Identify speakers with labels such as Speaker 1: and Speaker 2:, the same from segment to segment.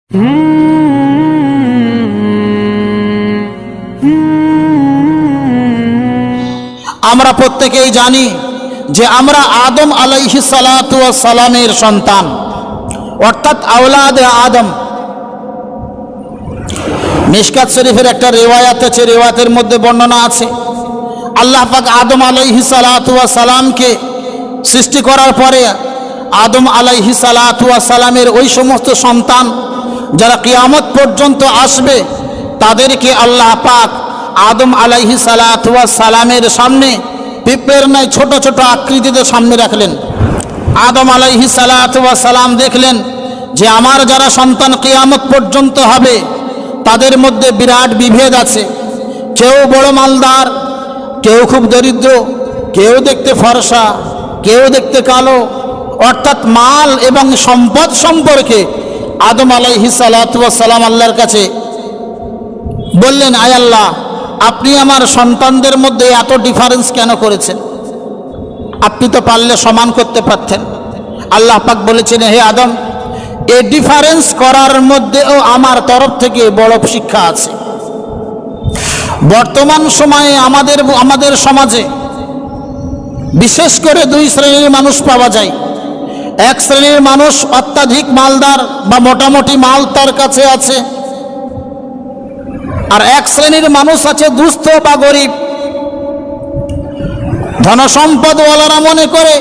Speaker 1: আমরা প্রত্যেকেই জানি যে আমরা আদম আলাইহিস সালাতু ওয়াস সালামের সন্তান, অর্থাৎ আওলাদে আদম। মিশকাত শরীফের একটা রিওয়ায়াত আছে, রিওয়ায়াতের মধ্যে বর্ণনা আছে আল্লাহ পাক আদম আলাইহিস সালাতু ওয়াস সালামকে সৃষ্টি করার পরে আদম আলাইহিস সালাতু ওয়াস সালামের ওই সমস্ত সন্তান যারা কিয়ামত পর্যন্ত আসবে তাদেরকে আল্লাহ পাক আদম আলাইহিস সালাতু ওয়াস সালামের সামনে পিঁপড়ের ন্যায় ছোট ছোট আকৃতিতে সামনে রাখলেন। আদম আলাইহিস সালাতু ওয়াস সালাম দেখলেন যে আমার যারা সন্তান কিয়ামত পর্যন্ত হবে তাদের মধ্যে বিরাট বিভেদ আছে। কেউ বড় মালদার, কেউ খুব দরিদ্র, কেউ দেখতে ফর্সা, কেউ দেখতে কালো। অর্থাৎ মাল এবং সম্পদ সম্পর্কে আদম আলাইহিস সালাতু ওয়াস সালাম আল্লাহর কাছে বললেন, আয় আল্লাহ, আপনি আমার সন্তানদের মধ্যে এত ডিফারেন্স কেন করেছেন? আপনি তো পারলে সমান করতে পারতেন। আল্লাহ পাক বলেছেন, হে আদম, এই ডিফারেন্স করার মধ্যেও আমার তরফ থেকে বড় শিক্ষা আছে। বর্তমান সময়ে আমাদের সমাজে বিশেষ করে দুই শ্রেণীর মানুষ পাওয়া যায়। এক শ্রেণীর মানুষ অত্যাধিক মালদার বা মোটামুটি মাল তার কাছে আছে, আর এক শ্রেণীর মানুষ আছে দুস্থ বা গরিব। ধনসম্পদওয়ালারা মনে করে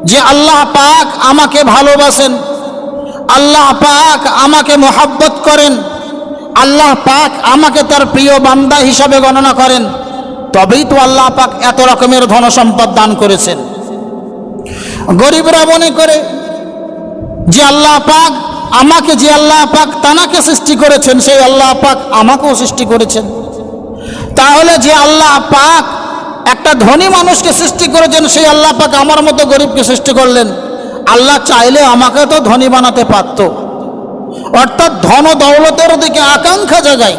Speaker 1: যে আল্লাহ পাক আমাকে ভালোবাসেন, আল্লাহ পাক আমাকে মোহাব্বত করেন, আল্লাহ পাক আমাকে তার প্রিয় বান্দা হিসাবে গণনা করেন, তবেই তো আল্লাহ পাক এত রকমের ধনসম্পদ দান করেছেন। গরিবরা মনে করে যে আল্লাহ পাক আমাকে, যে আল্লাহ পাক তানাকে সৃষ্টি করেছেন সেই আল্লাহ পাক আমাকেও সৃষ্টি করেছেন। তাহলে যে আল্লাহ পাক একটা ধনী মানুষকে সৃষ্টি করেছেন সেই আল্লাহ পাক আমার মতো গরিবকে সৃষ্টি করলেন, আল্লাহ চাইলে আমাকে তো ধনী বানাতে পারত। অর্থাৎ ধন দৌলতের দিকে আকাঙ্ক্ষা জাগায়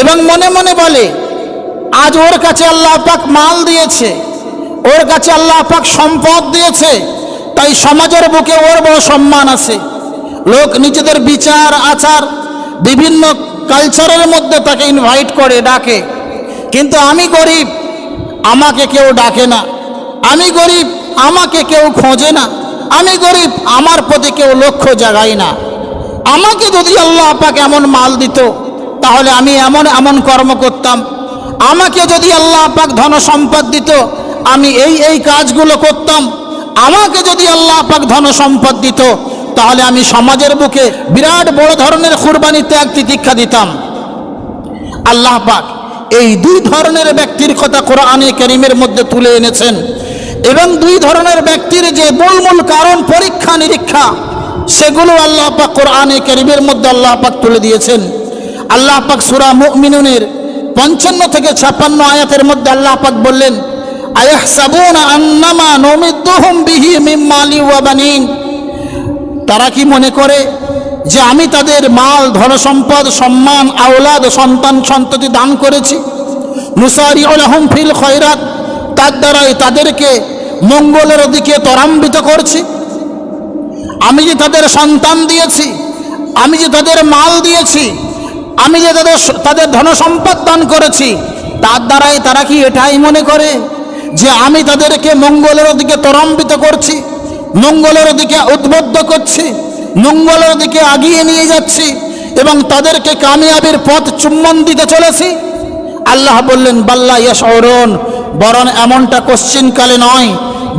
Speaker 1: এবং মনে মনে বলে, আজ ওর কাছে আল্লাহ পাক মাল দিয়েছে, ওর কাছে আল্লাহ পাক সম্পদ দিয়েছে, তাই সমাজের বুকে ওর বড় সম্মান আছে। লোক নিজেদের বিচার আচার বিভিন্ন কালচারের মধ্যে তাকে ইনভাইট করে, ডাকে। কিন্তু আমি গরিব, আমাকে কেউ ডাকে না। আমি গরিব, আমাকে কেউ খোঁজে না। আমি গরিব, আমার প্রতি কেউ লক্ষ্য জাগায় না। আমাকে যদি আল্লাহ পাক এমন মাল দিত তাহলে আমি এমন এমন কর্ম করতাম। আমাকে যদি আল্লাহ পাক ধন সম্পদ দিত আমি এই কাজগুলো করতাম। আমাকে যদি আল্লাহ পাক ধন সম্পদ দিত তাহলে আমি সমাজের বুকে বিরাট বড় ধরনের কুরবানি ত্যাগ তিতিক্ষা দিতাম। আল্লাহ পাক এই দুই ধরনের ব্যক্তির কথা কোরআনে কারীমের মধ্যে তুলে এনেছেন এবং দুই ধরনের ব্যক্তির যে মূল কারণ পরীক্ষা নিরীক্ষা সেগুলো আল্লাহ পাক কোরআনে কারীমের মধ্যে আল্লাহ পাক তুলে দিয়েছেন। আল্লাহ পাক সূরা মুমিনুনের 55 থেকে 56 আয়াতের মধ্যে আল্লাহ পাক বললেন, আয়াহসাবুনা আন্নামা নুমিদ্দুহুম বিহি মিন মালি ওয়া বানিন। তারা কি মনে করে যে আমি তাদের মাল, ধনসম্পদ, সম্মান, আওলাদ, সন্তান সন্ততি দান করেছি? নুসারিউ লাহুম ফিল খয়রাত, তার দ্বারাই তাদেরকে মঙ্গলের দিকে ত্বরান্বিত করছি। আমি যে তাদের সন্তান দিয়েছি, আমি যে তাদের মাল দিয়েছি, আমি যে তাদের ধনসম্পদ দান করেছি, তার দ্বারাই তারা কি এটাই মনে করে যে আমি তাদেরকে মঙ্গলের দিকে ত্বরান্বিত করছি, মঙ্গলের দিকে উদ্বুদ্ধ করছি, মঙ্গলের দিকে এগিয়ে নিয়ে যাচ্ছি এবং তাদেরকে কামিয়াবির পথ চুম্বন দিতে চলেছি? আল্লাহ বললেন, বাল্লা ইয়াশউরুন, বরং এমনটা কোশ্চিনকালে নয়,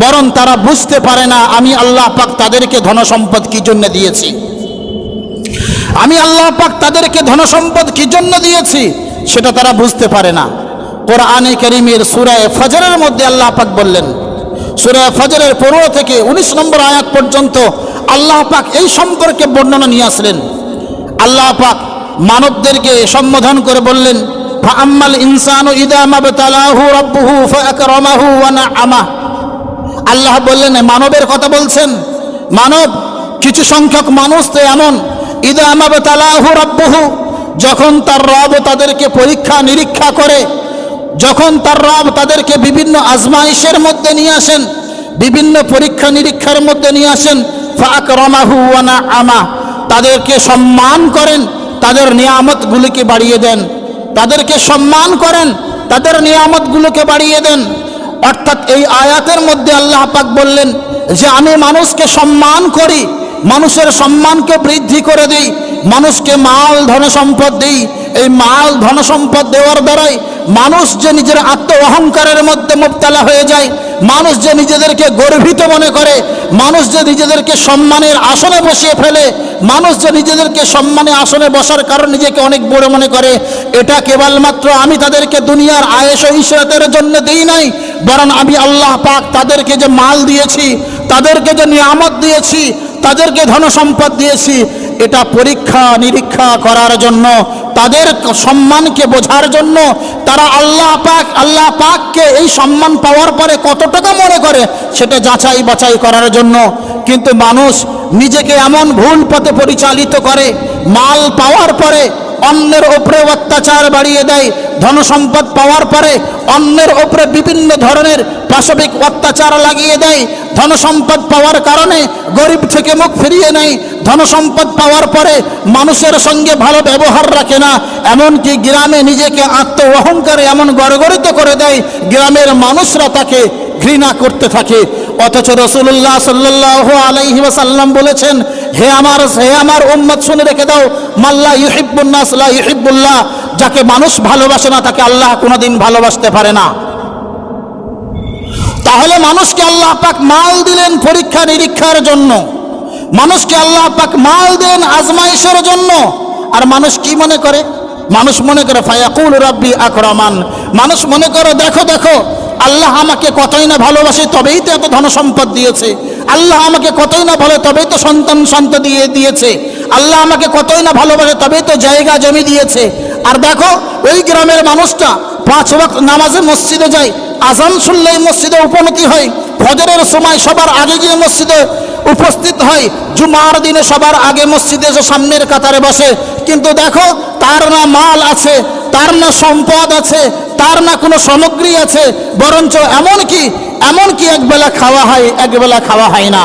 Speaker 1: বরং তারা বুঝতে পারে না আমি আল্লাহ পাক তাদেরকে ধনসম্পদ কি জন্য দিয়েছি। আমি আল্লাহ পাক তাদেরকে ধনসম্পদ কি জন্য দিয়েছি সেটা তারা বুঝতে পারে না। কোরআনে কারীমের সূরা ফজরের মধ্যে আল্লাহ পাক বললেন, সূরা ফজরের 15 থেকে 19 নম্বর আয়াত পর্যন্ত আল্লাহ পাক এই সম্পর্কে বর্ণনা নিয়ে আসলেন। আল্লাহ পাক মানবদেরকে সম্বোধন করে বললেন, ফাআম্মাল ইনসানু ইযা মাবতালাহু রাব্বুহু ফাআকরামাহু ওয়া নাআমাহু। আল্লাহ বললেন, মানবের কথা বলছেন। মানব, কিছু সংখ্যক মানুষ তো এমন, ইযা মাবতালাহু রাব্বুহু, যখন তার রব তাদেরকে পরীক্ষা নিরীক্ষা করে, যখন তার রব তাদেরকে বিভিন্ন আজমাইশের মধ্যে নিয়ে আসেন, বিভিন্ন পরীক্ষা নিরীক্ষার মধ্যে নিয়ে আসেন, ফাআকরামাহু ওয়া নাআমাহু, তাদেরকে সম্মান করেন, তাদের নিয়ামতগুলিকে বাড়িয়ে দেন। তাদেরকে সম্মান করেন, তাদের নিয়ামতগুলোকে বাড়িয়ে দেন। অর্থাৎ এই আয়াতের মধ্যে আল্লাহ পাক বললেন যে আমি মানুষকে সম্মান করি, মানুষের সম্মানকে বৃদ্ধি করে দিই, মানুষকে মাল ধন সম্পদ দিই। এই মাল ধন সম্পদ দেওয়ার দ্বারাই মানুষ যে নিজের আত্ম অহংকারের মধ্যে মুবতালা হয়ে যায়, মানুষ যে নিজেদেরকে গর্বিত মনে করে, মানুষ যে নিজেদেরকে সম্মানের আসনে বসিয়ে ফেলে, মানুষ যে নিজেদেরকে সম্মানের আসনে বসার কারণ নিজেকে অনেক বড় মনে করে, এটা কেবলমাত্র আমি তাদেরকে দুনিয়ার আয়েশ ও ইশরাতের জন্য দিই নাই, বরং আমি আল্লাহ পাক তাদেরকে যে মাল দিয়েছি, তাদেরকে যে নিয়ামত দিয়েছি, তাদেরকে ধন সম্পদ দিয়েছি, এটা পরীক্ষা নিরীক্ষা করার জন্য, তাদের সম্মানকে বোঝার জন্য, তারা আল্লাহ পাককে এই সম্মান পাওয়ার পরে কত টাকা মনে করে সেটা যাচাই বাছাই করার জন্য। কিন্তু মানুষ নিজেকে এমন ভুল পথে পরিচালিত করে, মাল পাওয়ার পরে অন্যের ওপরে অত্যাচার বাড়িয়ে দেয়, ধন সম্পদ পাওয়ার পরে অন্যের ওপরে বিভিন্ন ধরনের পাশবিক অত্যাচার লাগিয়ে দেয়, ধন সম্পদ পাওয়ার কারণে গরিব থেকে মুখ ফিরিয়ে নেয়, ধন সম্পদ পাওয়ার পরে মানুষের সঙ্গে ভালো ব্যবহার রাখে না, এমনকি গ্রামে নিজেকে আত্ম অহংকারে এমন গড়গড়িত করে দেয়, গ্রামের মানুষরা তাকে ঘৃণা করতে থাকে। অথচ রাসূলুল্লাহ সাল্লাল্লাহু আলাইহি ওয়াসাল্লাম বলেছেন, হে আমার উম্মত শুনে রেখে দাও, মাল্লা ইউহিব্বুন নাস লা ইউহিব্বুল্লাহ, যাকে মানুষ ভালোবাসে না তাকে আল্লাহ কোনোদিন ভালোবাসতে পারে না। তাহলে মানুষকে আল্লাহ পাক মাল দিলেন পরীক্ষা নিরীক্ষার জন্য, মানুষকে আল্লাহ পাক মাল দেন আজমাইশের জন্য। আর মানুষ কি মনে করে? মানুষ মনে করে ফায়াকুল রাব্বি আকরামান, মানুষ মনে করে দেখো দেখো আল্লাহ আমাকে কতই না ভালোবাসে তবেই তো এত ধন সম্পদ দিয়েছে, আল্লাহ আমাকে কতই না ভালো তবেই তো সন্তান দিয়েছে, আল্লাহ আমাকে কতই না ভালোবাসে তবেই তো জায়গা জমি দিয়েছে। আর দেখো ওই গ্রামের মানুষটা 5 ওয়াক্ত নামাজে মসজিদে যায়, আজান শুনলেই মসজিদে উপনীত হয়, ফজরের সময় সবার আগে গিয়ে মসজিদে উপস্থিত হয়, জুমার দিনে সবার আগে মসজিদে এসে সামনের কাতারে বসে, কিন্তু দেখো তার না মাল আছে, তার না সম্পদ আছে, তার না কোনো সামগ্রী আছে, বরঞ্চ এমনকি একবেলা খাওয়া হয়, একবেলা খাওয়া হয় না।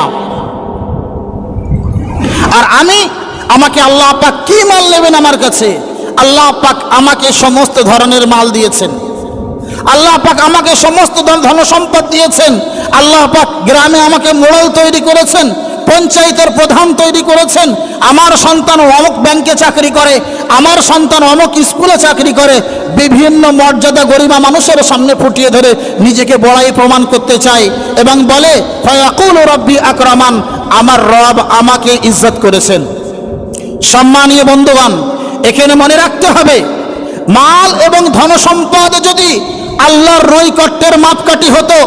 Speaker 1: আর আমাকে আল্লাহ পাক কি মাল নেবেন আমার কাছে? আল্লাহ পাক আমাকে সমস্ত ধরনের মাল দিয়েছেন, আল্লাহ পাক আমাকে সমস্ত ধন সম্পদ দিয়েছেন, আল্লাহ পাক গ্রামে আমাকে মোড়ল তৈরি করেছেন, পঞ্চায়েতের প্রধান তৈরি করেছেন, আমার সন্তান অমুক ব্যাংকে চাকরি করে, আমার সন্তান অমুক স্কুলে চাকরি করে, বিভিন্ন মর্যাদা গরিমা মানুষের সামনে ফুটিয়ে ধরে নিজেকে বড়াই প্রমাণ করতে চায় এবং বলে ফায়াকুল রাব্বি আকরামান, আমার রব আমাকে ইজ্জত করেছেন। সম্মানীয় বন্ধুগণ, এখানে মনে রাখতে হবে, মাল এবং ধন সম্পদ যদি আল্লাহর নৈকট্যের মাপকাঠি হতো,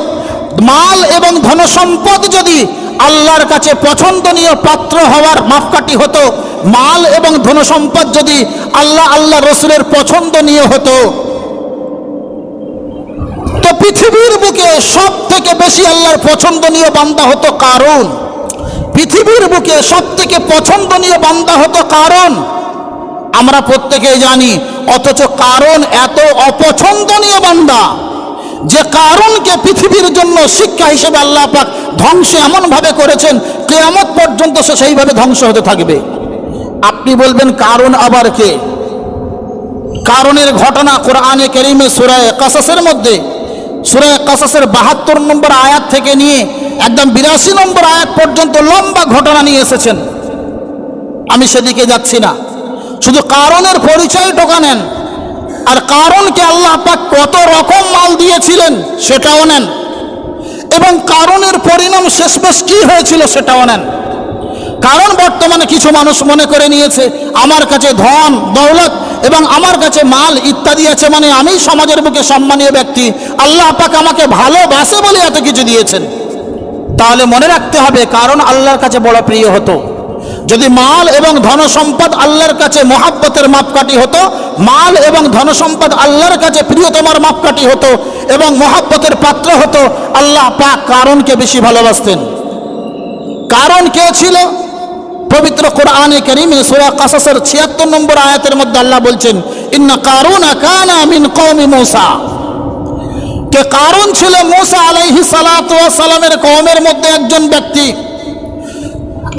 Speaker 1: মাল এবং ধন সম্পদ যদি আল্লাহর কাছে পছন্দনীয় পাত্র হওয়ার মাপকাঠি হতো, মাল এবং ধন সম্পদ যদি আল্লাহ রসুলের পছন্দনীয় হতো, তো পৃথিবীর বুকে সব থেকে বেশি আল্লাহর পছন্দনীয় বান্দা হতো কারুন। পৃথিবীর বুকে সব থেকে পছন্দনীয় বান্দা হতো কারুন। আমরা প্রত্যেকেই জানি, অথচ কারুন এত অপছন্দনীয় বান্দা যে কারুনকে পৃথিবীর জন্য শিক্ষা হিসেবে আল্লাহ পাক ধ্বংস এমনভাবে করেছেন, কিয়ামত পর্যন্ত সে সেইভাবে ধ্বংস হতে থাকবে। আপনি বলবেন কারুন আবার কে? কারুনের ঘটনা কোরআনে কারীমে সূরা কাসাসের মধ্যে, সূরা কাসাসের 72 নম্বর আয়াত থেকে নিয়ে একদম 82 নম্বর আয়াত পর্যন্ত লম্বা ঘটনা নিয়ে এসেছেন। আমি সেদিকে যাচ্ছি না, শুধু কারুনের পরিচয়টা নেন, আর কারুনকে আল্লাহ পাক কত রকম মাল দিয়েছিলেন সেটাও নেন, এবং কারুনের পরিণাম শেষমেশ কি হয়েছিল সেটাও নেন। কারণ বর্তমানে কিছু মানুষ মনে করে নিয়েছে আমার কাছে ধন দৌলত এবং আমার কাছে মাল ইত্যাদি আছে মানে আমি সমাজের বুকে সম্মানীয় ব্যক্তি, আল্লাহ পাক আমাকে ভালোবাসে বলে এত কিছু দিয়েছেন। তাহলে মনে রাখতে হবে, কারণ আল্লাহর কাছে বড় প্রিয় হতো। যদি মাল এবং ধন সম্পদ আল্লাহর কাছে মহাব্বতের মাপকাঠি হতো, মাল এবং ধন সম্পদ আল্লাহর কাছে প্রিয়তমার মাপকাঠি হতো এবং মহাব্বতের পাত্র হতো, আল্লাহ পাক কারুনকে বেশি ভালোবাসতেন। কারণ কে ছিল? পবিত্র কোরআনে কারীমে সূরা কাসাসের 76 নম্বর আয়াতের মধ্যে আল্লাহ বলছেন, ইন্না কারুনা কানা মিন কওমি মূসা, কে কারুন ছিল মূসা আলাইহিস সালাতু ওয়াস সালামের কওমের মধ্যে একজন ব্যক্তি।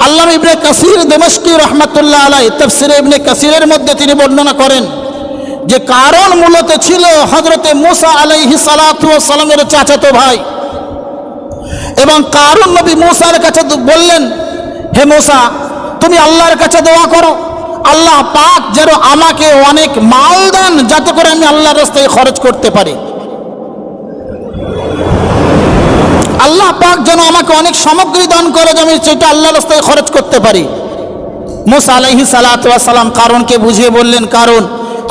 Speaker 1: আল্লামা ইবনে কাসির দিমাশকি রাহমাতুল্লাহ আলাইহি তাফসীরে ইবনে কাসিরের মধ্যে তিনি বর্ণনা করেন যে কারণ মূলত ছিল হযরতে মুসা আলাইহিস সালাতু ওয়াস সালামের চাচাতো ভাই। এবং কারণ নবী মুসার কাছে বললেন, হে মুসা, তুমি আল্লাহর কাছে দোয়া করো, আল্লাহ পাক যেন আমাকে অনেক মাল দেন যাতে করে আমি আল্লাহর রাস্তায় খরচ করতে পারি। আল্লাহ পাক যেন আমাকে অনেক সামগ্রী দান করে যে আমি সেটা আল্লাহর রাস্তায় খরচ করতে পারি। মুসা আলাইহিস সালাতু ওয়াস সালাম কারণকে বুঝিয়ে বললেন, কারণ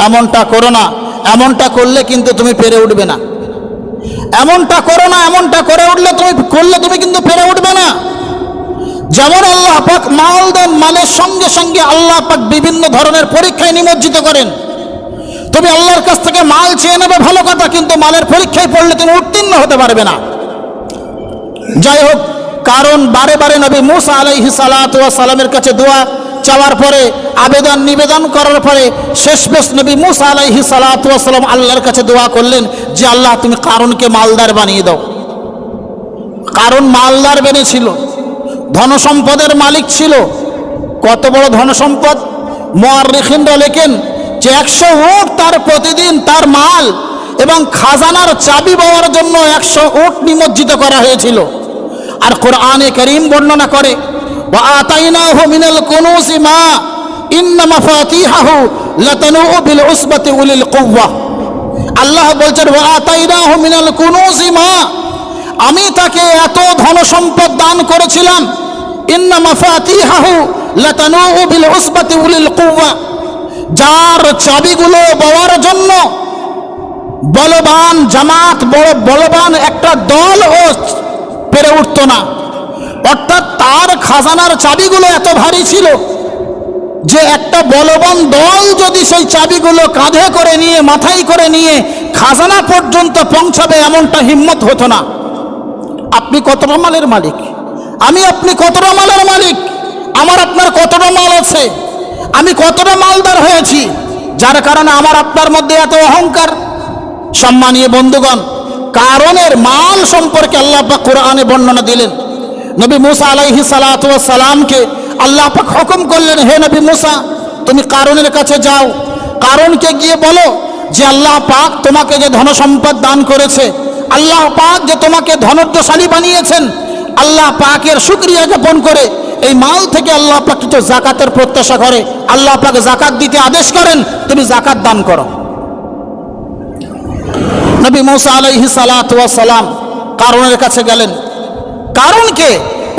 Speaker 1: এমনটা করো না, এমনটা করলে কিন্তু তুমি পেরে উঠবে না, এমনটা করো না, এমনটা করে তুমি কিন্তু পেরে উঠবে না। যেমন আল্লাহ পাক মাল দেন, মালের সঙ্গে সঙ্গে আল্লাহ পাক বিভিন্ন ধরনের পরীক্ষায় নিমজ্জিত করেন। তুমি আল্লাহর কাছ থেকে মাল চেয়ে নেবে ভালো কথা, কিন্তু মালের পরীক্ষায় পড়লে তুমি উত্তীর্ণ হতে পারবে না। যাই হোক, কারণ বারে বারে নবী মুসা আলাইহিস সালাতু ওয়াস সালামের কাছে দোয়া চাওয়ার পরে, আবেদন নিবেদন করার পরে শেষমেশ নবী মুসা আলাইহিস সালাতু ওয়াস সালাম আল্লাহর কাছে দোয়া করলেন যে আল্লাহ তুমি কারণকে মালদার বানিয়ে দাও। কারণ মালদার বেনেছিল, ধনসম্পদের মালিক ছিল। কত বড় ধনসম্পদ! মুআররিখিনরা লেখেন যে 100 উট তার প্রতিদিন তার মাল এবং খাজানার চাবি পাওয়ার জন্য 100 উট নিমজ্জিত করা হয়েছিল। আর কোরআনে কারীম বর্ণনা করে, ওয়া আতাইনাহু মিনাল কুনুজি মা ইন্না মাফাতিহাহু লাতানু বিল উসবাতি উলিল কুওয়া। আল্লাহ বলছেন, ওয়া আতাইনাহু মিনাল কুনুজি মা, আমি তাকে এত ধনসম্পদ দান করেছিলাম, ইন্না মাফাতিহাহু লাতানু বিল উসবাতি উলিল কুওয়া, যার চাবিগুলো পাওয়ার জন্য বলবান জামাত, বড় বলবান একটা দল ও পেরে উঠত না। অর্থাৎ তার খাজানার চাবিগুলো এত ভারী ছিল যে একটা বলবান দল যদি সেই চাবিগুলো কাঁধে করে নিয়ে, মাথায় করে নিয়ে খাজানা পর্যন্ত পৌঁছাবে, এমনটা হিম্মত হতো না। আপনি কতটা মালের মালিক, আমি আপনি কতটা মালের মালিক, আমার আপনার কতটা মাল আছে, আমি কতটা মালদার হয়েছি, যার কারণে আমার আপনার মধ্যে এত অহংকার। সম্মানীয় বন্ধুগণ, কারণের মাল সম্পর্কে আল্লাহ পাক কোরআনে বর্ণনা দিলেন। নবী মুসা আলাইহিস সালাতু ওয়াস সালামকে আল্লাহ পাক হুকুম করলেন, হে নবী মুসা, তুমি কারণের কাছে যাও, কারণকে গিয়ে বলো যে আল্লাহ পাক তোমাকে যে ধনসম্পদ দান করেছে, আল্লাহ পাক যে তোমাকে ধনজ্ঞশালী বানিয়েছেন, আল্লাহ পাকের শুকরিয়া জ্ঞাপন করে এই মাল থেকে আল্লাহ পাক কিছু যাকাতের প্রত্যাশা করে, আল্লাহ পাক যাকাত দিতে আদেশ করেন, তুমি যাকাত দান করো। নবী মুসা আলাইহিস সালাতু ওয়াস সালাম কারণের কাছে গেলেন, কারণকে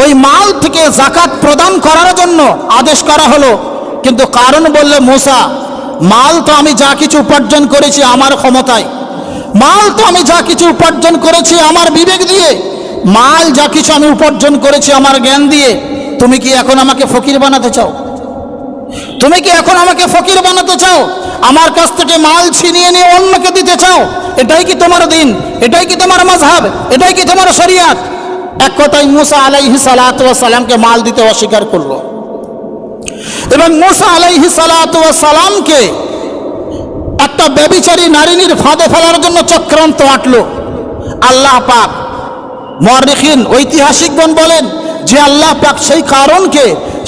Speaker 1: ওই মাল থেকে যাকাত প্রদান করার জন্য আদেশ করা হলো। কিন্তু কারণ বললে, মুসা, মাল তো আমি যা কিছু উপার্জন করেছি আমার ক্ষমতায়, মাল তো আমি যা কিছু উপার্জন করেছি আমার বিবেক দিয়ে, মাল যা কিছু আমি উপার্জন করেছি আমার জ্ঞান দিয়ে, তুমি কি এখন আমাকে ফকির বানাতে চাও? তুমি কি এখন আমাকে ফকির বানাতে চাও? আমার কাছ থেকে মাল ছিনিয়ে নিয়ে অন্যকে দিতে চাও? এটাই কি তোমার দিন? এটাই কি তোমার মাযহাব? এটাই কি তোমার শরিয়াত? এক কথায় মুসা আলাইহিস সালাতু ওয়াস সালামকে মাল দিতে অস্বীকার করলো এবং মুসা আলাইহিস সালাতু ওয়াস সালামকে একটা ব্যভিচারী নারীর ফাঁদে ফেলার জন্য চক্রান্ত আঁটলো। আল্লাহ পাক, মুআররিখিন ঐতিহাসিকগণ বলেন যে আল্লাহ পাক সেই কারণকে,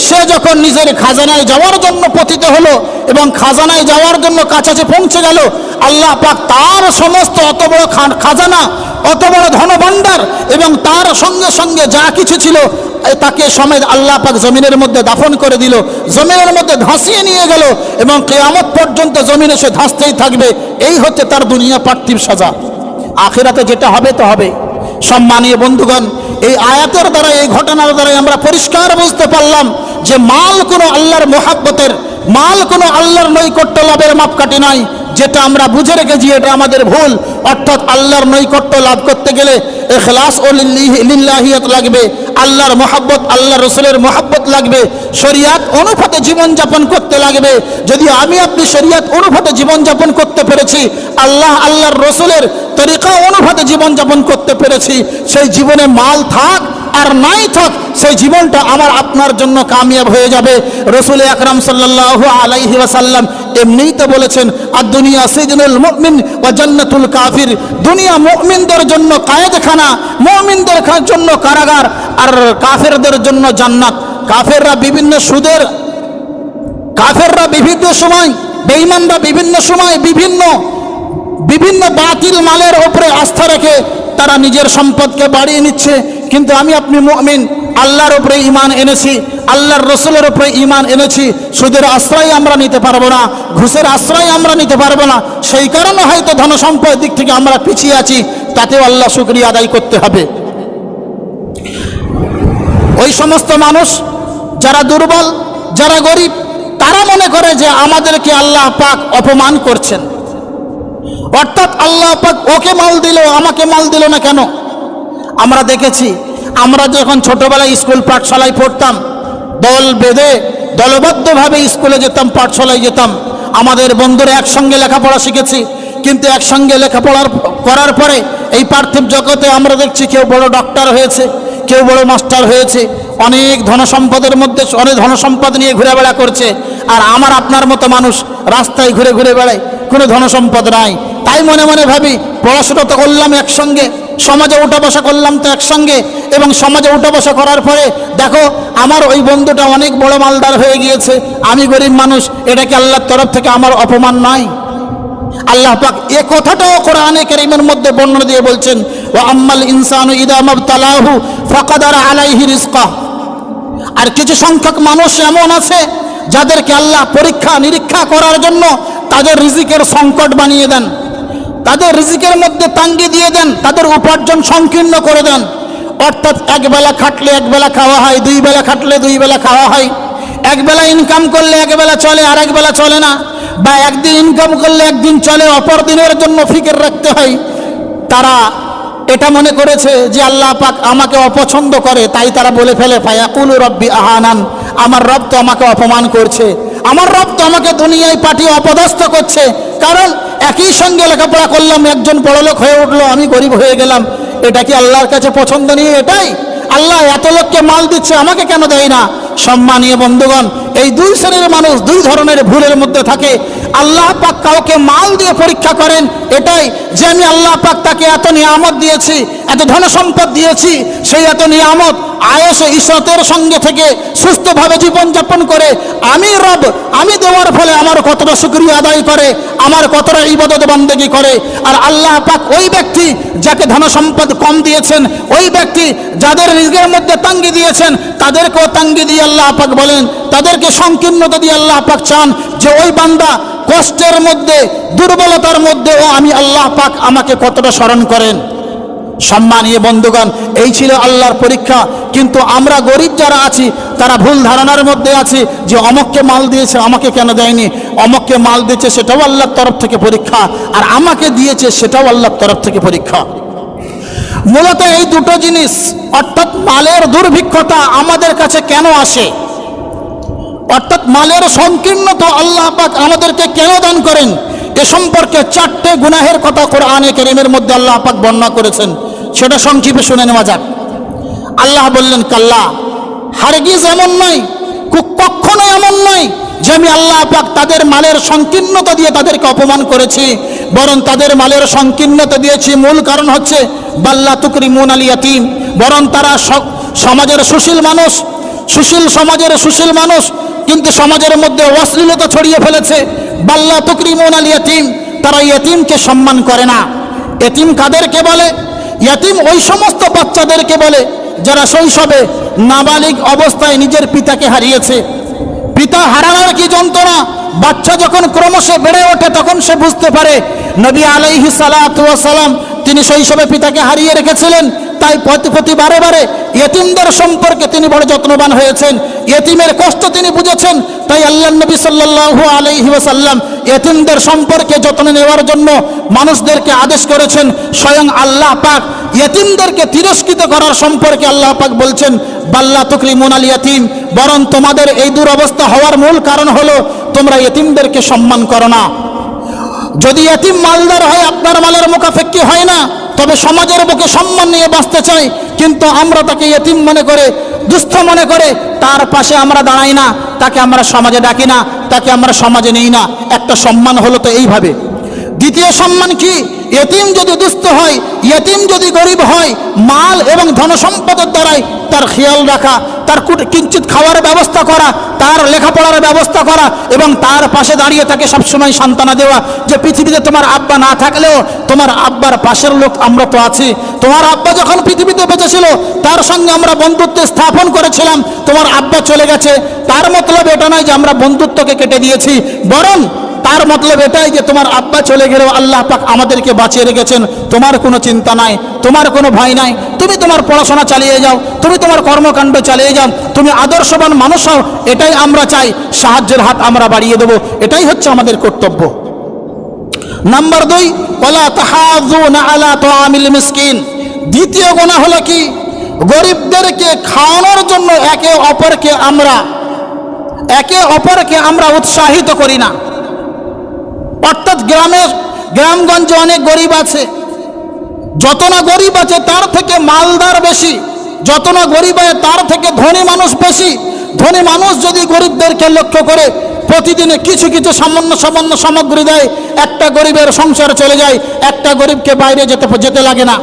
Speaker 1: সে যখন নিজের খাজানায় যাওয়ার জন্য পতিত হলো এবং খাজানায় যাওয়ার জন্য কাছাকাছি পৌঁছে গেল, আল্লাহ পাক তার সমস্ত অত বড় খাজানা, অত বড় ধনভাণ্ডার এবং তার সঙ্গে সঙ্গে যা কিছু ছিল তাকে সমেত আল্লাহ পাক জমিনের মধ্যে দাফন করে দিল, জমিনের মধ্যে ধাঁসিয়ে নিয়ে গেল এবং কিয়ামত পর্যন্ত জমিনে সে ধাঁসতেই থাকবে। এই হচ্ছে তার দুনিয়া পার্থিব সাজা। আখিরাতে যেটা হবে তো হবে। সম্মানীয় বন্ধুগণ, এই আয়াতের দ্বারা, এই ঘটনার দ্বারাই আমরা পরিষ্কার বুঝতে পারলাম যে মাল কোনো আল্লাহর মোহাব্বতের, মাল কোনো আল্লাহর নৈকট্য লাভের মাপকাঠি নয়। যেটা আমরা বুঝে রেখেছি এটা আমাদের ভুল। অর্থাৎ আল্লাহর নৈকট্য লাভ করতে গেলে ইখলাস ও লিল্লাহিয়াত লাগবে, আল্লাহর মোহাব্বত, আল্লাহ রসুলের মোহাব্বত লাগবে, শরিয়াত অনুপাতে জীবনযাপন করতে লাগবে। যদি আমি আপনি শরিয়াত অনুপাতে জীবনযাপন করতে পেরেছি, আল্লাহর রসুলের তরিকা অনুপাতে জীবনযাপন করতে পেরেছি, সেই জীবনে মাল থাক আর নাই থাক, সেই জীবনটা আমার আপনার জন্য কামিয়াব হয়ে যাবে। রসুল আকরাম সাল্লাল্লাহু আলাইহি ওয়াসাল্লাম এমনিই তো বলেছেন, আর দুনিয়া সিজনুল মুমিন ওয়া জান্নাতুল কাফির, দুনিয়া মুমিনদের জন্য কায়েদখানা, মুমিনদের জন্য কারাগার, আর কাফেরদের জন্য জান্নাত। কাফেররা বিভিন্ন সুদের, কাফেররা বিভিন্ন সময়, বেঈমানরা বিভিন্ন সময় বিভিন্ন বাতিল মালের উপরে আস্থা রেখে তারা নিজের সম্পদকে বাড়িয়ে নিচ্ছে। কিন্তু আমি আপনি মুমিন, আল্লাহর উপরে ঈমান এনেছি, আল্লাহর রসুলের উপরে ঈমান এনেছি। সুদের আশ্রয় আমরা নিতে পারবো না, ঘুষের আশ্রয় আমরা নিতে পারবো না। সেই কারণে হয়তো ধনসম্পদের দিক থেকে আমরা পিছিয়ে আছি, তাতেও আল্লাহ শুকরিয়া আদায় করতে হবে। ওই সমস্ত মানুষ যারা দুর্বল, যারা গরিব, তারা মনে করে যে আমাদেরকে আল্লাহ পাক অপমান করছেন, অর্থাৎ আল্লাহ পাক ওকে মাল দিল, আমাকে মাল দিল না কেন? আমরা দেখেছি, আমরা যখন ছোটবেলায় স্কুল পাঠশালায় পড়তাম, দল বেঁধে দলবদ্ধভাবে স্কুলে যেতাম, পাঠশালায় যেতাম, আমাদের বন্ধুরা একসঙ্গে লেখাপড়া শিখেছি। কিন্তু একসঙ্গে লেখাপড়া করার পরে এই পার্থিব জগতে আমরা দেখছি কেউ বড় ডক্টর হয়েছে, কেউ বড় মাস্টার হয়েছে, অনেক ধনসম্পদের মধ্যে অনেক ধনসম্পদ নিয়ে ঘুরে বেড়া করছে। আর আমার আপনার মতো মানুষ রাস্তায় ঘুরে ঘুরে বেড়ায়, কোনো ধনসম্পদ নাই। তাই মনে মনে ভাবি, পড়াশোনা তো করলাম একসঙ্গে, সমাজে উঠা বসা করলাম তো একসঙ্গে, এবং সমাজে উঠা বসা করার পরে দেখো আমার ওই বন্ধুটা অনেক বড় মালদার হয়ে গিয়েছে, আমি গরিব মানুষ, এটা কি আল্লাহর তরফ থেকে আমার অপমান নয়? আল্লাহ পাক এ কথাটাও কোরআনে কারীমের মধ্যে বর্ণনা দিয়ে বলছেন, ওয়া আম্মাল ইনসানু ইযা মাবতালাহু ফাকাদারা আলাইহি রিজকাহ। আর কিছু সংখ্যক মানুষ এমন আছে যাদেরকে আল্লাহ পরীক্ষা নিরীক্ষা করার জন্য তাদের রিজিকের সংকট বানিয়ে দেন, তাদের রিজিকের মধ্যে তাঙ্গি দিয়ে দেন, তাদের উপার্জন সংকীর্ণ করে দেন। অর্থাৎ একবেলা খাটলে একবেলা খাওয়া হয়, দুই বেলা খাটলে দুই বেলা খাওয়া হয়, একবেলা ইনকাম করলে একবেলা চলে আর একবেলা চলে না, বা একদিন ইনকাম করলে একদিন চলে, অপর দিনের জন্য ফিকির রাখতে হয়। তারা এটা মনে করেছে যে আল্লাহ পাক আমাকে অপছন্দ করে, তাই তারা বলে ফেলে, ফায়াকুলু রব্বি আহানান, আমার রব তো আমাকে অপমান করছে, আমার রব তো আমাকে দুনিয়ায় পাঠিয়ে অপদস্থ করছে। কারণ একই সঙ্গে লেখাপড়া করলাম, একজন বড়লোক হয়ে উঠলো, আমি গরিব হয়ে গেলাম। এটা কি আল্লাহর কাছে পছন্দনীয়? এটাই আল্লাহ এত লোককে মাল দিচ্ছে, আমাকে কেন দেয় না? সম্মানীয় বন্ধুগণ, এই দুই শ্রেণীর মানুষ দুই ধরনের ভুলের মধ্যে থাকে। আল্লাহ পাক কাউকে মাল দিয়ে পরীক্ষা করেন এটাই যে আমি আল্লাহ পাক তাকে এত নিয়ামত দিয়েছি, এত ধনসম্পদ দিয়েছি, সেই এত নিয়ামত আয়েশে ইশরাতের সঙ্গে থেকে সুস্থভাবে জীবনযাপন করে আমি রব, আমি দেওয়ার ফলে আমার কতটা শুকরিয়া আদায় করে, আমার কতটা ইবাদত বন্দেগী করে। আর আল্লাহ পাক ওই ব্যক্তি যাকে ধনসম্পদ কম দিয়েছেন, ওই ব্যক্তি যাদের রিজকের মধ্যে তাঙ্গি দিয়েছেন, তাদেরকেও তাঙ্গি দিয়ে আল্লাহ পাক বলেন, তাদেরকে সংকীর্ণতা দিয়ে আল্লাহ পাক চান যে ওই বান্দা কষ্টের মধ্যে, দুর্বলতার মধ্যেও আমি আল্লাহ পাক আমাকে কতটা স্মরণ করেন। সম্মানীয় বন্ধুগণ, এই ছিল আল্লাহর পরীক্ষা। কিন্তু আমরা গরিব যারা আছি তারা ভুল ধারণার মধ্যে আছি যে অমককে মাল দিয়েছে আমাকে কেন দেয়নি, অমককে মাল দিয়েছে সেটাও আল্লাহর তরফ থেকে পরীক্ষা, আর আমাকে দিয়েছে সেটাও আল্লাহর তরফ থেকে পরীক্ষা। মূলত এই দুটো জিনিস, অর্থাৎ মালের দুর্ভিক্ষতা আমাদের কাছে কেন আসে, অর্থাৎ মালের সংকীর্ণতা আল্লাহ পাক আমাদেরকে কেন দান করেন, এ সম্পর্কে চারটে গুনাহের কথা কোরআনে কারীমের মধ্যে আল্লাহ পাক বর্ণনা করেছেন। সেটা সংক্ষেপে শুনে নেওয়া যাক। আল্লাহ বললেন, কাল্লা, হারগিজ এমন নয়, কখনো এমন নয় যে আমি আল্লাহ পাক তাদের মালের সংকীর্ণতা দিয়ে তাদেরকে অপমান করেছি, বরং তাদের মালের সংকীর্ণতা দিয়েছি মূল কারণ হচ্ছে বাল্লা তুকরিমুন আল ইয়াতীম, বরং তারা সমাজের সুশীল মানুষ, সুশীল সমাজের সুশীল মানুষ, কিন্তু সমাজের মধ্যে অশ্লীলতা ছড়িয়ে ফেলেছে। বাল্লা তুকরিমুন আল ইয়াতীম, তারা ইয়তীমকে সম্মান করে না। ইয়তীম কাদেরকে বলে? ইয়তীম ওই সমস্ত বাচ্চাদেরকে বলে যারা শৈশবে নাবালিগ অবস্থায় নিজের পিতাকে হারিয়েছে। পিতা হারানোর কি যন্ত্রণা বাচ্চা যখন ক্রমশ বেড়ে ওঠে তখন সে বুঝতে পারে। নবী আলাইহিস সালাতু ওয়াস সালাম তিনি শৈশবে পিতাকে হারিয়ে রেখেছিলেন, তাই প্রতি বারে বারে ইয়তীমদের সম্পর্কে তিনি বড় যত্নবান হয়েছেন, ইয়তীমের কষ্ট তিনি বুঝেছেন। তাই আল্লাহর নবী সাল্লাল্লাহু আলাইহি ওয়াসাল্লাম ইয়তীমদের সম্পর্কে যত্ন নেওয়ার জন্য মানুষদেরকে আদেশ করেছেন। স্বয়ং আল্লাহ পাক ইয়তীমদেরকে তিরস্কৃত করার সম্পর্কে আল্লাহ পাক বলছেন, বাল্লা তুকরিমুন আল ইয়াতীম, বরং তোমাদের এই দুরবস্থা হওয়ার মূল কারণ হলো তোমরা ইয়তীমদেরকে সম্মান করো না। যদি ইয়তীম মালদার হয়, আপনার মালের মুখাপেক্ষী হয় না, তবে সমাজের বুকে সম্মান নিয়ে বাঁচতে চাই, কিন্তু আমরা তাকে ইয়তীম মনে করে, দুস্থ মনে করে তার পাশে আমরা দাঁড়াই না, তাকে আমরা সমাজে ডাকি না, তাকে আমরা সমাজে নেই না। একটা সম্মান হলো তো এইভাবে। দ্বিতীয় সম্মান কি? ইতিম যদি দুস্থ হয়, ইতিম যদি গরিব হয়, মাল এবং ধনসম্পদের দ্বারাই তার খেয়াল রাখা, তার কিঞ্চিত খাওয়ার ব্যবস্থা করা, তার লেখাপড়ার ব্যবস্থা করা এবং তার পাশে দাঁড়িয়ে তাকে সবসময় সান্ত্বনা দেওয়া যে পৃথিবীতে তোমার আব্বা না থাকলেও তোমার আব্বার পাশের লোক আমরা তো আছি। তোমার আব্বা যখন পৃথিবীতে বেঁচে ছিল তার সঙ্গে আমরা বন্ধুত্ব স্থাপন করেছিলাম, তোমার আব্বা চলে গেছে, তার মতলব এটা নয় যে আমরা বন্ধুত্বকে কেটে দিয়েছি, বরং তার মতলব এটাই যে তোমার আব্বা চলে গেলেও আল্লাহ পাক আমাদেরকে বাঁচিয়ে রেখেছেন, তোমার কোনো চিন্তা নাই, তোমার কোনো ভয় নাই, তুমি তোমার পড়াশোনা চালিয়ে যাও, তুমি তোমার কর্মকাণ্ড চালিয়ে যাও, তুমি আদর্শবান মানুষ হও, এটাই আমরা চাই। সাহায্যের হাত আমরা বাড়িয়ে দেব, এটাই হচ্ছে আমাদের কর্তব্য। নাম্বার 2, ওয়ালা তাহাযুনা আলা তুআমিল মিসকিন। দ্বিতীয় গুনাহ হলো কি? গরিবদেরকে খাওয়ানোর জন্য একে অপরকে আমরা উৎসাহিত করি না। অর্থাৎ গ্রামগঞ্জে অনেক গরিব আছে, যত না গরিব আছে তার থেকে মালদার বেশি, যত না গরিব আছে তার থেকে ধনী মানুষ বেশি। ধনী মানুষ যদি গরিবদেরকে লক্ষ্য করে প্রতিদিনে কিছু কিছু সামান্য সামগ্রী দেয়, একটা গরিবের সংসার চলে যায়, একটা গরিবকে বাইরে যেতে লাগে না।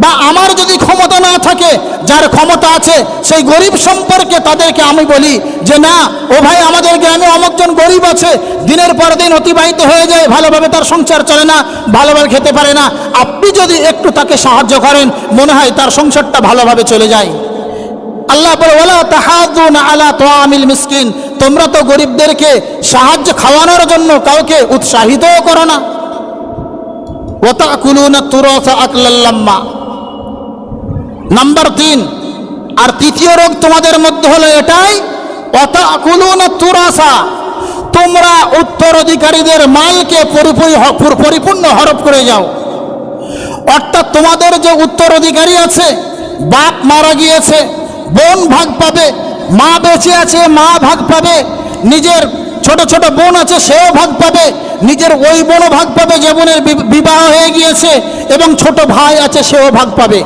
Speaker 1: বা আমার যদি ক্ষমতা না থাকে, যার ক্ষমতা আছে সেই গরিব সম্পর্কে তাদেরকে আমি বলি যে না ও ভাই, আমাদের গ্রামে অমুকজন গরিব আছে, দিনের পর দিন অতিবাহিত হয়ে যায়, ভালোভাবে তার সংসার চলে না, ভালোভাবে খেতে পারে না, আপনি যদি একটু তাকে সাহায্য করেন মনে হয় তার সংসারটা ভালোভাবে চলে যায়। আল্লাহ বলে ওয়ালা তাহাযুনা আলা তুআমিল মিসকিন, তোমরা তো গরিবদেরকে সাহায্য খাওয়ানোর জন্য কাউকে উৎসাহিতও করো না। ওয়া তাকুলুনা তুরাসা আকলাল লাম্মা। নাম্বার 3, আর তৃতীয় রোগ তোমাদের মধ্যে হলো এটাই, ওয়া তাকুলুনা তুরাসা, তোমরা উত্তরাধিকারীদের মালকে পরিপূর্ণ হরপ করে যাও। অর্থাৎ তোমাদের যে উত্তরাধিকারী আছে, বাপ মারা গিয়েছে, বোন ভাগ পাবে, মা বেঁচে আছে মা ভাগ পাবে, নিজের ছোট ছোট বোন আছে সেও ভাগ পাবে, নিজের ওই বোনও ভাগ পাবে যে বোনের বিবাহ হয়ে গিয়েছে, এবং ছোট ভাই আছে সেও ভাগ পাবে।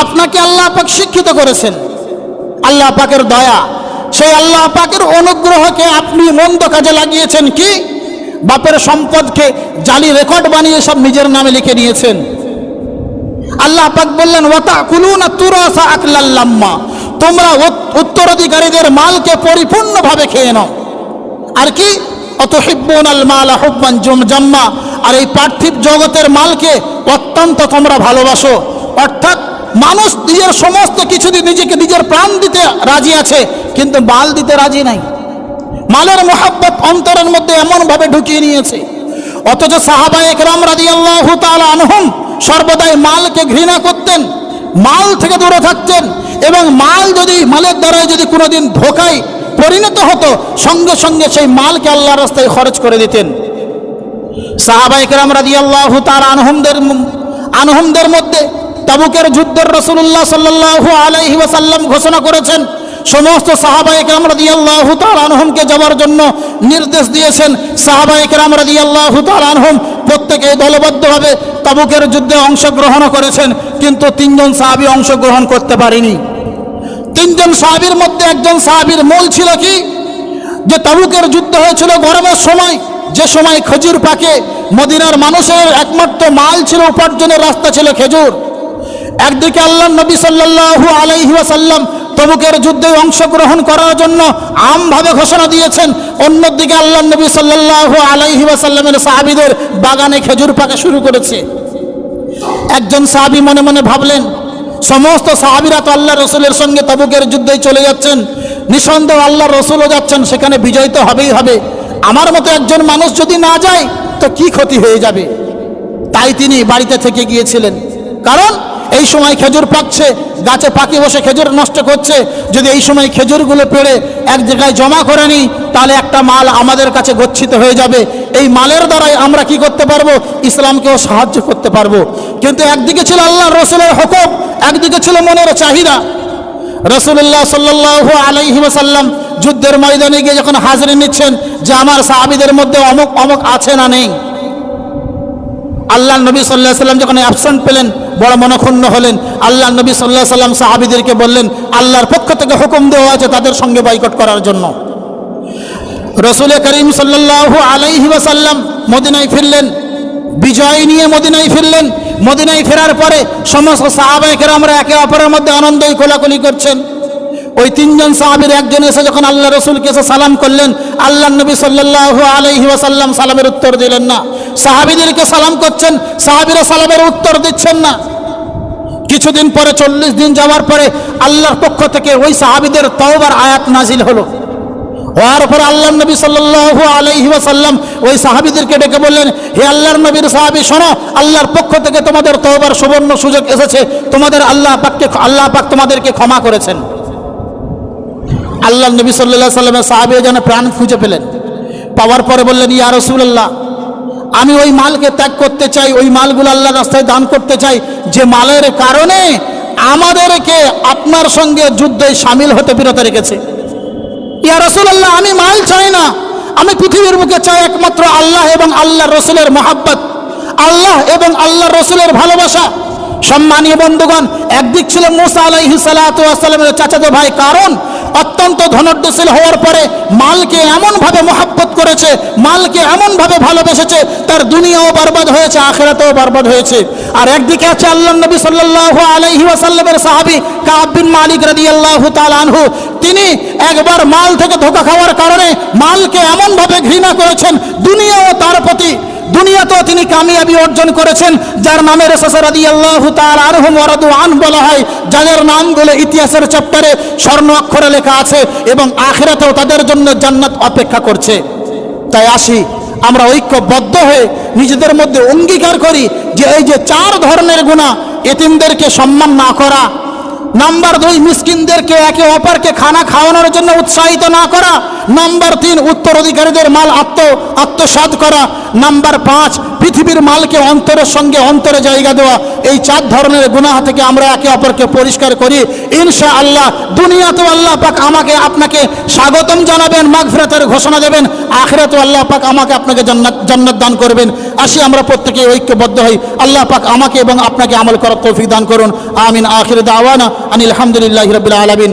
Speaker 1: আপনাকে আল্লাহ পাক শিক্ষিত করেছেন, আল্লাহ পাকের দয়া, সেই আল্লাহ পাকের অনুগ্রহকে আপনি মন্দ কাজে লাগিয়েছেন। কি? বাপের সম্পদকে জালি রেকর্ড বানিয়ে সব নিজের নামে লিখে নিয়েছেন। আল্লাহ পাক বললেন ওয়া তাকুলুনা তুরাসা আকলাল লাম্মা, তোমরা উত্তরাধিকারীদের মালকে পরিপূর্ণভাবে খেয়ে নাও। আর কি? অতুহিব্বুনাল মালা হুব্বান জাম্মা, আর এই পার্থিব জগতের মালকে অত্যন্ত তোমরা ভালোবাসো। অর্থাৎ মানুষ নিজের সমস্ত কিছু দিয়ে নিজেকে নিজের প্রাণ দিতে রাজি আছে, কিন্তু মাল দিতে রাজি নাই। মালের মোহাব্বত অন্তরের মধ্যে এমনভাবে ঢুকিয়ে নিয়েছে। অথচ সাহাবায়ে কেরাম রাদিয়াল্লাহু তাআলা আনহুম সর্বদাই মালকে ঘৃণা করতেন, মাল থেকে দূরে থাকতেন, এবং মালের দ্বারা যদি কোনোদিন ধোঁকায় পরিণত হতো সঙ্গে সঙ্গে সেই মালকে আল্লাহর রাস্তায় খরচ করে দিতেন। সাহাবায়ে কেরাম রাদিয়াল্লাহু তাআলা আনহুমদের মধ্যে তাবুকের যুদ্ধের রাসূলুল্লাহ সাল্লাল্লাহু আলাইহি ওয়াসাল্লাম ঘোষণা করেছেন, সমস্ত সাহাবায়ে কেরাম রাদিয়াল্লাহু তাআলা আনহুমকে যাওয়ার জন্য নির্দেশ দিয়েছেন। সাহাবায়ে কেরাম রাদিয়াল্লাহু তাআলা আনহুম প্রত্যেকে দলবদ্ধভাবে তাবুকের যুদ্ধে অংশগ্রহণ করেছেন, কিন্তু 3 জন সাহাবী অংশগ্রহণ করতে পারেনি। 3 জন সাহাবীর মধ্যে একজন সাহাবীর মূল ছিল কি? যে তাবুকের যুদ্ধ হয়েছিল গরমের সময়, যে সময় খেজুর পাকে, মদিনার মানুষের একমাত্র মাল ছিল, উপার্জনের রাস্তা ছিল খেজুর। একদিকে আল্লাহর নবী সাল্লাল্লাহু আলাইহি ওয়াসাল্লাম তাবুকের যুদ্ধে অংশগ্রহণ করার জন্য আমভাবে ঘোষণা দিয়েছেন, অন্যদিকে আল্লাহর নবী সাল্লাল্লাহু আলাইহি ওয়াসাল্লামের সাহাবীদের বাগানে খেজুর পাকা শুরু করেছে। একজন সাহাবী মনে মনে ভাবলেন, সমস্ত সাহাবীরা তো আল্লাহ রসুলের সঙ্গে তাবুকের যুদ্ধে চলে যাচ্ছেন, নিঃসন্দেহ আল্লাহ রসুলও যাচ্ছেন, সেখানে বিজয় তো হবেই হবে, আমার মতো একজন মানুষ যদি না যায় তো কি ক্ষতি হয়ে যাবে। তাই তিনি বাড়িতে থেকে গিয়েছিলেন, কারণ এই সময় খেজুর পাকছে, গাছে পাখি বসে খেজুর নষ্ট করছে, যদি এই সময় খেজুরগুলো পেড়ে এক জায়গায় জমা করে নিই তাহলে একটা মাল আমাদের কাছে গচ্ছিত হয়ে যাবে, এই মালের দ্বারাই আমরা কি করতে পারবো? ইসলামকেও সাহায্য করতে পারবো। কিন্তু একদিকে ছিল আল্লাহ রসুলের হুকুম, একদিকে ছিল মনের চাহিদা। রাসূলুল্লাহ সাল্লাল্লাহু আলাইহি ওয়াসাল্লাম যুদ্ধের ময়দানে গিয়ে যখন হাজিরি নিচ্ছেন যে আমার সাহাবীদের মধ্যে অমুক অমুক আছে না নেই, আল্লাহ নবী সাল্লাল্লাহু আলাইহি ওয়াসাল্লাম যখন অ্যাবসেন্ট পেলেন বড় মনক্ষুণ্ণ হলেন। আল্লাহ নবী সাল্লাল্লাহু আলাইহি ওয়াসাল্লাম সাহাবীদেরকে বললেন, আল্লাহর পক্ষ থেকে হুকুম দেওয়া আছে তাদের সঙ্গে বয়কট করার জন্য। রাসূল করিম সাল্লাল্লাহু আলাইহি ওয়াসাল্লাম মদিনায় ফিরলেন, বিজয় নিয়ে মদিনায় ফিরলেন। মদিনায় ফেরার পরে সমস্ত সাহাবায়ে কেরামরা একে অপরের মধ্যে আনন্দই কোলাকুলি করছেন। ওই তিনজন সাহাবীর একজন এসে যখন আল্লাহ রসুলকে এসে সালাম করলেন, আল্লাহ নবী সাল্লাল্লাহু আলাইহি ওয়াসাল্লাম সালামের উত্তর দিলেন না। সাহাবীদেরকে সালাম করছেন, সাহাবীরা সালামের উত্তর দিচ্ছেন না। কিছুদিন পরে 40 দিন যাওয়ার পরে আল্লাহর পক্ষ থেকে ওই সাহাবীদের তওবার আয়াত নাজিল হলো। হওয়ার পরে আল্লাহ নবী সাল্লাল্লাহু আলাইহি ওয়াসাল্লাম ওই সাহাবীদেরকে ডেকে বললেন, হে আল্লাহর নবীর সাহাবী, শোনো, আল্লাহর পক্ষ থেকে তোমাদের তওবার সুবর্ণ সুযোগ এসেছে, তোমাদের আল্লাহ পাক তোমাদেরকে ক্ষমা করেছেন। আল্লাহ নবী সাল্লাল্লাহু আলাইহি ওয়াসাল্লামের সাহাবী যেন প্রাণ খুঁজে পেলেন। পাওয়ার পরে বললেন, ইয়া রাসূলুল্লাহ, আমি ওই মালকে ত্যাগ করতে চাই, ওই মালগুলো আল্লাহর রাস্তায় দান করতে চাই যে মালের কারণে আমাদেরকে আপনার সঙ্গে যুদ্ধে শামিল হতে বিরত রেখেছে। ইয়া রাসূলুল্লাহ, আমি মাল চাই না, আমি পৃথিবীর বুকে চাই একমাত্র আল্লাহ এবং আল্লাহর রসুলের মহাব্বত, আল্লাহ এবং আল্লাহর রসুলের ভালোবাসা। সম্মানীয় বন্ধুগণ, একদিক ছিল মুসা আলাইহিস সালাতু ওয়াস সালামের চাচাতো ভাই, কারণ অত্যন্ত ধনঢ্যশীল হওয়ার পরে মালকে এমনভাবে মহাব্বত করেছে, মালকে এমনভাবে ভালোবেসেছে, তার দুনিয়াও বরবাদ হয়েছে, আখিরাতেও বরবাদ হয়েছে। আর একদিকে আছে আল্লাহ নবী সাল্লাল্লাহু আলাইহি ওয়াসাল্লামের সাহাবী কাব বিন মালিক রাদিয়াল্লাহু তাআলা আনহু, তিনি একবার মাল থেকে ধোঁকা খাওয়ার কারণে মালকে এমনভাবে ঘৃণা করেছেন, দুনিয়াও তার প্রতি, দুনিয়াতেও তিনি কামিয়াবি অর্জন করেছেন, যার নামের শেষে রাদিয়াল্লাহু তাআলা আনহুম ওয়া রাদু আন বলা হয়, যাদের নামগুলো ইতিহাসের চ্যাপ্টারে স্বর্ণ অক্ষরে লেখা আছে এবং আখিরাতেও তাদের জন্য জান্নাত অপেক্ষা করছে। তাই আসি আমরা ঐক্যবদ্ধ হয়ে নিজেদের মধ্যে অঙ্গীকার করি যে এই যে 4 ধরনের গুনাহ, এতিমদেরকে সম্মান না করা, নাম্বার 2 মিসকিনদেরকে একে অপরকে খানা খাওয়ানোর জন্য উৎসাহিত না করা, নাম্বার 3 উত্তরাধিকারীদের মাল আত্মসাৎ করা, নাম্বার 5 পৃথিবীর মালকে অন্তরের সঙ্গে অন্তরে জায়গা দেওয়া। এই 4 ধরনের গুনাহ থেকে আমরা একে অপরকে পরিষ্কার করি, ইনশাআল্লাহ দুনিয়াতেও আল্লাহ পাক আমাকে আপনাকে স্বাগতম জানাবেন, মাগফিরাতের ঘোষণা দেবেন, আখিরাতেও আল্লাহ পাক আমাকে আপনাকে জান্নাত দান করবেন। আসি আমরা প্রত্যেকে ঐক্যবদ্ধ হই, আল্লাহ পাক আমাকে এবং আপনাকে আমল করার তৌফিক দান করুন। আমিন। আখির দাওয়ানা আনিল হামদুলিল্লাহি রাব্বিল আলামিন।